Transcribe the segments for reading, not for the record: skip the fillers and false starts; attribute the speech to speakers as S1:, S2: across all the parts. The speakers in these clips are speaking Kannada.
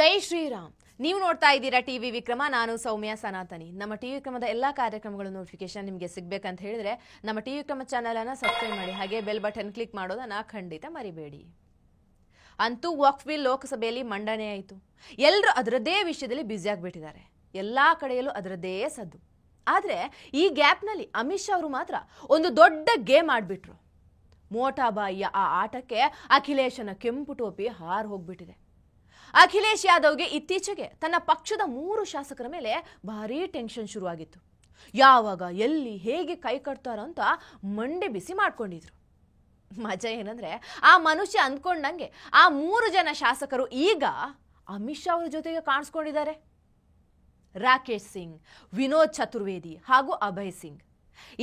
S1: ಜೈ ಶ್ರೀರಾಮ್. ನೀವು ನೋಡ್ತಾ ಇದ್ದೀರಾ ಟಿವಿ ವಿಕ್ರಮ. ನಾನು ಸೌಮ್ಯ ಸನಾತನಿ. ನಮ್ಮ ಟಿವಿ ವಿಕ್ರಮದ ಎಲ್ಲಾ ಕಾರ್ಯಕ್ರಮಗಳ ನೋಟಿಫಿಕೇಶನ್ ನಿಮಗೆ ಸಿಗಬೇಕಂತ ಹೇಳಿದ್ರೆ ನಮ್ಮ ಟಿವಿ ವಿಕ್ರಮ ಚಾನೆಲ್ ಅನ್ನು ಸಬ್ಸ್ಕ್ರೈಬ್ ಮಾಡಿ, ಹಾಗೆ ಬೆಲ್ ಬಟನ್ ಕ್ಲಿಕ್ ಮಾಡೋದನ್ನ ಖಂಡಿತ ಮರಿಬೇಡಿ. ಅಂತೂ ವಕ್ಫ್ ಬಿಲ್ ಲೋಕಸಭೆಯಲ್ಲಿ ಮಂಡನೆ ಆಯಿತು. ಎಲ್ಲರೂ ಅದರದ್ದೇ ವಿಷಯದಲ್ಲಿ ಬ್ಯುಸಿ ಆಗಿಬಿಟ್ಟಿದ್ದಾರೆ. ಎಲ್ಲಾ ಕಡೆಯಲ್ಲೂ ಅದರದ್ದೇ ಸದ್ದು. ಆದರೆ ಈ ಗ್ಯಾಪ್ನಲ್ಲಿ ಅಮಿತ್ ಶಾ ಅವರು ಮಾತ್ರ ಒಂದು ದೊಡ್ಡ ಗೇಮ್ ಆಡ್ಬಿಟ್ರು. ಮೋಟಾಬಾಯಿಯ ಆ ಆಟಕ್ಕೆ ಅಖಿಲೇಶನ ಕೆಂಪು ಟೋಪಿ ಹಾರು ಹೋಗ್ಬಿಟ್ಟಿದೆ. ಅಖಿಲೇಶ್ ಯಾದವ್ಗೆ ಇತ್ತೀಚೆಗೆ ತನ್ನ ಪಕ್ಷದ 3 ಶಾಸಕರ ಮೇಲೆ ಭಾರೀ ಟೆನ್ಷನ್ ಶುರುವಾಗಿತ್ತು. ಯಾವಾಗ ಎಲ್ಲಿ ಹೇಗೆ ಕೈ ಕಟ್ತಾರಂತ ಮಂಡೆ ಬಿಸಿ ಮಾಡ್ಕೊಂಡಿದ್ರು. ಮಜಾ ಏನಂದ್ರೆ ಆ ಮನುಷ್ಯ ಅಂದ್ಕೊಂಡಂಗೆ ಆ 3 ಜನ ಶಾಸಕರು ಈಗ ಅಮಿತ್ ಶಾ ಅವರ ಜೊತೆಗೆ ಕಾಣಿಸ್ಕೊಂಡಿದ್ದಾರೆ. ರಾಕೇಶ್ ಸಿಂಗ್, ವಿನೋದ್ ಚತುರ್ವೇದಿ ಹಾಗೂ ಅಭಯ್ ಸಿಂಗ್,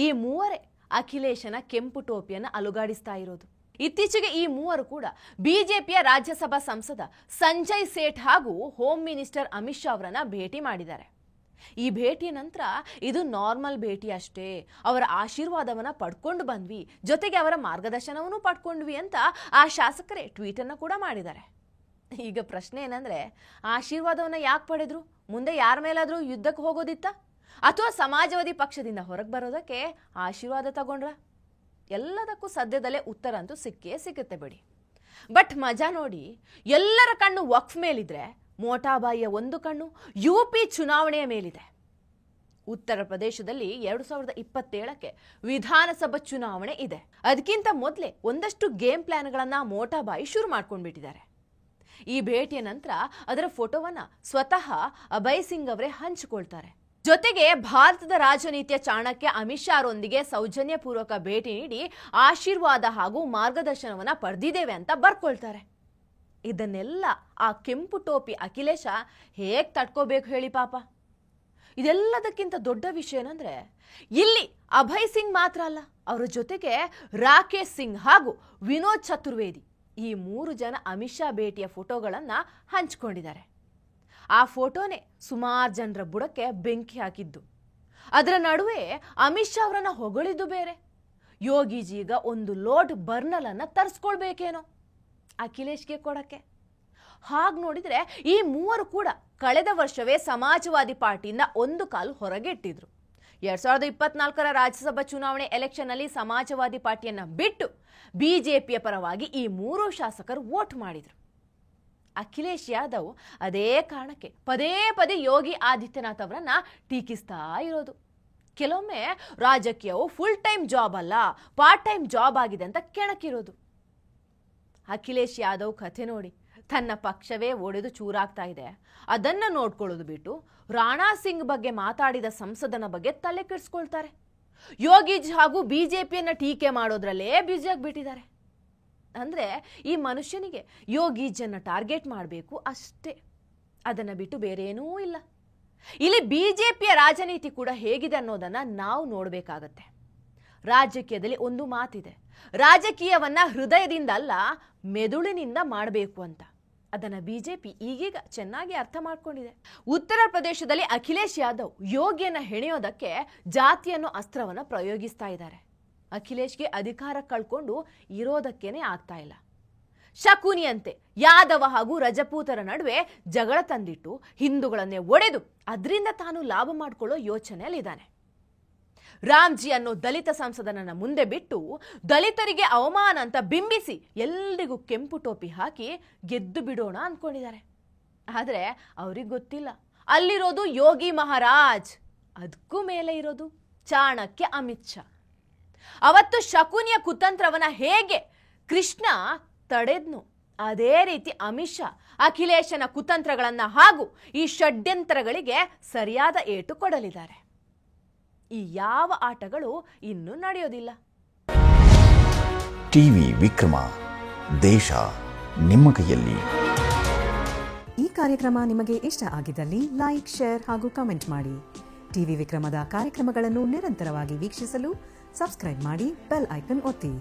S1: ಈ ಮೂವರೇ ಅಖಿಲೇಶನ ಕೆಂಪು ಟೋಪಿಯನ್ನು ಅಲುಗಾಡಿಸ್ತಾ ಇರೋದು. ಇತ್ತೀಚೆಗೆ ಈ ಮೂವರು ಕೂಡ ಬಿಜೆಪಿಯ ರಾಜ್ಯಸಭಾ ಸಂಸದ ಸಂಜಯ್ ಸೇಠ್ ಹಾಗೂ ಹೋಮ್ ಮಿನಿಸ್ಟರ್ ಅಮಿತ್ ಶಾ ಅವರನ್ನ ಭೇಟಿ ಮಾಡಿದ್ದಾರೆ. ಈ ಭೇಟಿಯ ನಂತರ ಇದು ನಾರ್ಮಲ್ ಭೇಟಿ ಅಷ್ಟೇ, ಅವರ ಆಶೀರ್ವಾದವನ್ನ ಪಡ್ಕೊಂಡು ಬಂದ್ವಿ, ಜೊತೆಗೆ ಅವರ ಮಾರ್ಗದರ್ಶನವನ್ನು ಪಡ್ಕೊಂಡ್ವಿ ಅಂತ ಆ ಶಾಸಕರೇ ಟ್ವೀಟ್ ಅನ್ನು ಕೂಡ ಮಾಡಿದ್ದಾರೆ. ಈಗ ಪ್ರಶ್ನೆ ಏನಂದ್ರೆ, ಆಶೀರ್ವಾದವನ್ನ ಯಾಕೆ ಪಡೆದ್ರು? ಮುಂದೆ ಯಾರ ಮೇಲಾದ್ರೂ ಯುದ್ಧಕ್ಕೆ ಹೋಗೋದಿತ್ತ, ಅಥವಾ ಸಮಾಜವಾದಿ ಪಕ್ಷದಿಂದ ಹೊರಗೆ ಬರೋದಕ್ಕೆ ಆಶೀರ್ವಾದ ತಗೊಂಡ್ರ? ಎಲ್ಲದಕ್ಕೂ ಸದ್ಯದಲ್ಲೇ ಉತ್ತರ ಅಂತೂ ಸಿಕ್ಕೇ ಸಿಗುತ್ತೆ ಬಿಡಿ. ಬಟ್ ಮಜಾ ನೋಡಿ, ಎಲ್ಲರ ಕಣ್ಣು ವಕ್ಫ್ ಮೇಲಿದ್ರೆ ಮೋಟಾಬಾಯಿಯ ಒಂದು ಕಣ್ಣು ಯುಪಿ ಚುನಾವಣೆಯ ಮೇಲಿದೆ. ಉತ್ತರ ಪ್ರದೇಶದಲ್ಲಿ 2027ಕ್ಕೆ ವಿಧಾನಸಭಾ ಚುನಾವಣೆ ಇದೆ. ಅದಕ್ಕಿಂತ ಮೊದಲೇ ಒಂದಷ್ಟು ಗೇಮ್ ಪ್ಲಾನ್ಗಳನ್ನ ಮೋಟಾಬಾಯಿ ಶುರು ಮಾಡ್ಕೊಂಡ್ಬಿಟ್ಟಿದ್ದಾರೆ. ಈ ಭೇಟಿಯ ನಂತರ ಅದರ ಫೋಟೋವನ್ನ ಸ್ವತಃ ಅಭಯ್ ಸಿಂಗ್ ಅವರೇ ಹಂಚಿಕೊಳ್ತಾರೆ. ಜೊತೆಗೆ ಭಾರತದ ರಾಜನೀತಿಯ ಚಾಣಕ್ಯ ಅಮಿತ್ ಶಾ ಅವರೊಂದಿಗೆ ಸೌಜನ್ಯಪೂರ್ವಕ ಭೇಟಿ ನೀಡಿ ಆಶೀರ್ವಾದ ಹಾಗೂ ಮಾರ್ಗದರ್ಶನವನ್ನ ಪಡೆದಿದ್ದೇವೆ ಅಂತ ಬರ್ಕೊಳ್ತಾರೆ. ಇದನ್ನೆಲ್ಲ ಆ ಕೆಂಪು ಟೋಪಿ ಅಖಿಲೇಶ ಹೇಗ್ ತಡ್ಕೋಬೇಕು ಹೇಳಿ ಪಾಪ. ಇದೆಲ್ಲದಕ್ಕಿಂತ ದೊಡ್ಡ ವಿಷಯ ಏನಂದ್ರೆ, ಇಲ್ಲಿ ಅಭಯ್ ಸಿಂಗ್ ಮಾತ್ರ ಅಲ್ಲ, ಅವರ ಜೊತೆಗೆ ರಾಕೇಶ್ ಸಿಂಗ್ ಹಾಗೂ ವಿನೋದ್ ಚತುರ್ವೇದಿ, ಈ 3 ಜನ ಅಮಿತ್ ಶಾ ಭೇಟಿಯ ಫೋಟೋಗಳನ್ನ ಹಂಚಿಕೊಂಡಿದ್ದಾರೆ. ಆ ಫೋಟೋನೇ ಸುಮಾರು ಜನರ ಬುಡಕ್ಕೆ ಬೆಂಕಿ ಹಾಕಿದ್ದು. ಅದರ ನಡುವೆ ಅಮಿತ್ ಶಾ ಅವರನ್ನ ಹೊಗಳಿದ್ದು ಬೇರೆ. ಯೋಗಿಜಿ ಈಗ ಒಂದು ಲೋಡ್ ಬರ್ನಲ್ ಅನ್ನ ತರಿಸ್ಕೊಳ್ಬೇಕೇನೋ ಅಖಿಲೇಶ್ಗೆ ಕೊಡಕ್ಕೆ. ಹಾಗೆ ನೋಡಿದ್ರೆ ಈ ಮೂವರು ಕೂಡ ಕಳೆದ ವರ್ಷವೇ ಸಮಾಜವಾದಿ ಪಾರ್ಟಿಯಿಂದ ಒಂದು ಕಾಲು ಹೊರಗೆ ಇಟ್ಟಿದ್ರು. 2024ರ ರಾಜ್ಯಸಭಾ ಚುನಾವಣೆ ಎಲೆಕ್ಷನ್ ನಲ್ಲಿ ಸಮಾಜವಾದಿ ಪಾರ್ಟಿಯನ್ನ ಬಿಟ್ಟು ಬಿಜೆಪಿಯ ಪರವಾಗಿ ಈ 3 ಶಾಸಕರು ವೋಟ್ ಮಾಡಿದ್ರು. ಅಖಿಲೇಶ್ ಯಾದವ್ ಅದೇ ಕಾರಣಕ್ಕೆ ಪದೇ ಪದೇ ಯೋಗಿ ಆದಿತ್ಯನಾಥ್ ಅವರನ್ನ ಟೀಕಿಸ್ತಾ ಇರೋದು. ಕೆಲವೊಮ್ಮೆ ರಾಜಕೀಯವು ಫುಲ್ ಟೈಮ್ ಜಾಬ್ ಅಲ್ಲ, ಪಾರ್ಟ್ ಟೈಮ್ ಜಾಬ್ ಆಗಿದೆ ಅಂತ ಕೆಣಕಿರೋದು. ಅಖಿಲೇಶ್ ಯಾದವ್ ಕಥೆ ನೋಡಿ, ತನ್ನ ಪಕ್ಷವೇ ಒಡೆದು ಚೂರಾಗ್ತಾ ಇದೆ, ಅದನ್ನ ನೋಡ್ಕೊಳ್ಳೋದು ಬಿಟ್ಟು ರಾಣಾ ಸಿಂಗ್ ಬಗ್ಗೆ ಮಾತಾಡಿದ ಸಂಸದನ ಬಗ್ಗೆ ತಲೆ ಕೆಡಿಸ್ಕೊಳ್ತಾರೆ. ಯೋಗಿಜ್ ಹಾಗೂ ಬಿಜೆಪಿಯನ್ನ ಟೀಕೆ ಮಾಡೋದ್ರಲ್ಲೇ ಬ್ಯುಸಿ ಆಗಿಬಿಟ್ಟಿದ್ದಾರೆ. ಅಂದ್ರೆ ಈ ಮನುಷ್ಯನಿಗೆ ಯೋಗಿಜನ್ನ ಟಾರ್ಗೆಟ್ ಮಾಡಬೇಕು ಅಷ್ಟೇ, ಅದನ್ನ ಬಿಟ್ಟು ಬೇರೇನೂ ಇಲ್ಲ. ಇಲ್ಲಿ ಬಿಜೆಪಿಯ ರಾಜನೀತಿ ಕೂಡ ಹೇಗಿದೆ ಅನ್ನೋದನ್ನ ನಾವು ನೋಡಬೇಕಾಗತ್ತೆ. ರಾಜಕೀಯದಲ್ಲಿ ಒಂದು ಮಾತಿದೆ, ರಾಜಕೀಯವನ್ನ ಹೃದಯದಿಂದ ಅಲ್ಲ ಮೆದುಳಿನಿಂದ ಮಾಡಬೇಕು ಅಂತ. ಅದನ್ನ ಬಿಜೆಪಿ ಈಗೀಗ ಚೆನ್ನಾಗಿ ಅರ್ಥ ಮಾಡ್ಕೊಂಡಿದೆ. ಉತ್ತರ ಪ್ರದೇಶದಲ್ಲಿ ಅಖಿಲೇಶ್ ಯಾದವ್ ಯೋಗಿಯನ್ನ ಹೆಣೆಯೋದಕ್ಕೆ ಜಾತಿಯನ್ನು ಅಸ್ತ್ರವನ್ನ ಪ್ರಯೋಗಿಸ್ತಾ ಇದ್ದಾರೆ. ಅಖಿಲೇಶ್ಗೆ ಅಧಿಕಾರ ಕಳ್ಕೊಂಡು ಇರೋದಕ್ಕೇನೆ ಆಗ್ತಾ ಇಲ್ಲ. ಶಕುನಿಯಂತೆ ಯಾದವ ಹಾಗೂ ರಜಪೂತರ ನಡುವೆ ಜಗಳ ತಂದಿಟ್ಟು ಹಿಂದೂಗಳನ್ನೇ ಒಡೆದು ಅದರಿಂದ ತಾನು ಲಾಭ ಮಾಡಿಕೊಳ್ಳೋ ಯೋಚನೆಯಲ್ಲಿದ್ದಾನೆ. ರಾಮ್ಜಿ ಅನ್ನೋ ದಲಿತ ಸಂಸದನನ್ನ ಮುಂದೆ ಬಿಟ್ಟು ದಲಿತರಿಗೆ ಅವಮಾನ ಅಂತ ಬಿಂಬಿಸಿ ಎಲ್ರಿಗೂ ಕೆಂಪು ಟೋಪಿ ಹಾಕಿ ಗೆದ್ದು ಬಿಡೋಣ ಅಂದ್ಕೊಂಡಿದ್ದಾರೆ. ಆದ್ರೆ ಅವ್ರಿಗೆ ಗೊತ್ತಿಲ್ಲ, ಅಲ್ಲಿರೋದು ಯೋಗಿ ಮಹಾರಾಜ್, ಅದಕ್ಕೂ ಮೇಲೆ ಇರೋದು ಚಾಣಕ್ಯ ಅಮಿತ್ ಶಾ. ಅವತ್ತು ಶಕುನಿಯ ಕುತಂತ್ರವನ್ನ ಹೇಗೆ ಕೃಷ್ಣ ತಡೆದ್ನು, ಅದೇ ರೀತಿ ಅಮಿತ್ ಶಾ ಅಖಿಲೇಶನ ಕುತಂತ್ರಗಳನ್ನ ಹಾಗೂ ಈ ಷಡ್ಯಂತ್ರಗಳಿಗೆ ಸರಿಯಾದ ಏಟು ಕೊಡಲಿದ್ದಾರೆ. ಈ ಯಾವ ಆಟಗಳು ಇನ್ನೂ ನಡೆಯೋದಿಲ್ಲ.
S2: ಟಿವಿ ವಿಕ್ರಮ, ದೇಶ ನಿಮ್ಮ ಕೈಯಲ್ಲಿ.
S3: ಈ ಕಾರ್ಯಕ್ರಮ ನಿಮಗೆ ಇಷ್ಟ ಆಗಿದ್ದಲ್ಲಿ ಲೈಕ್, ಶೇರ್ ಹಾಗೂ ಕಮೆಂಟ್ ಮಾಡಿ. ಟಿವಿ ವಿಕ್ರಮದ ಕಾರ್ಯಕ್ರಮಗಳನ್ನು ನಿರಂತರವಾಗಿ ವೀಕ್ಷಿಸಲು ಸಬ್ಸ್ಕ್ರೈಬ್ ಮಾಡಿ, ಬೆಲ್ ಐಕನ್ ಒತ್ತಿ.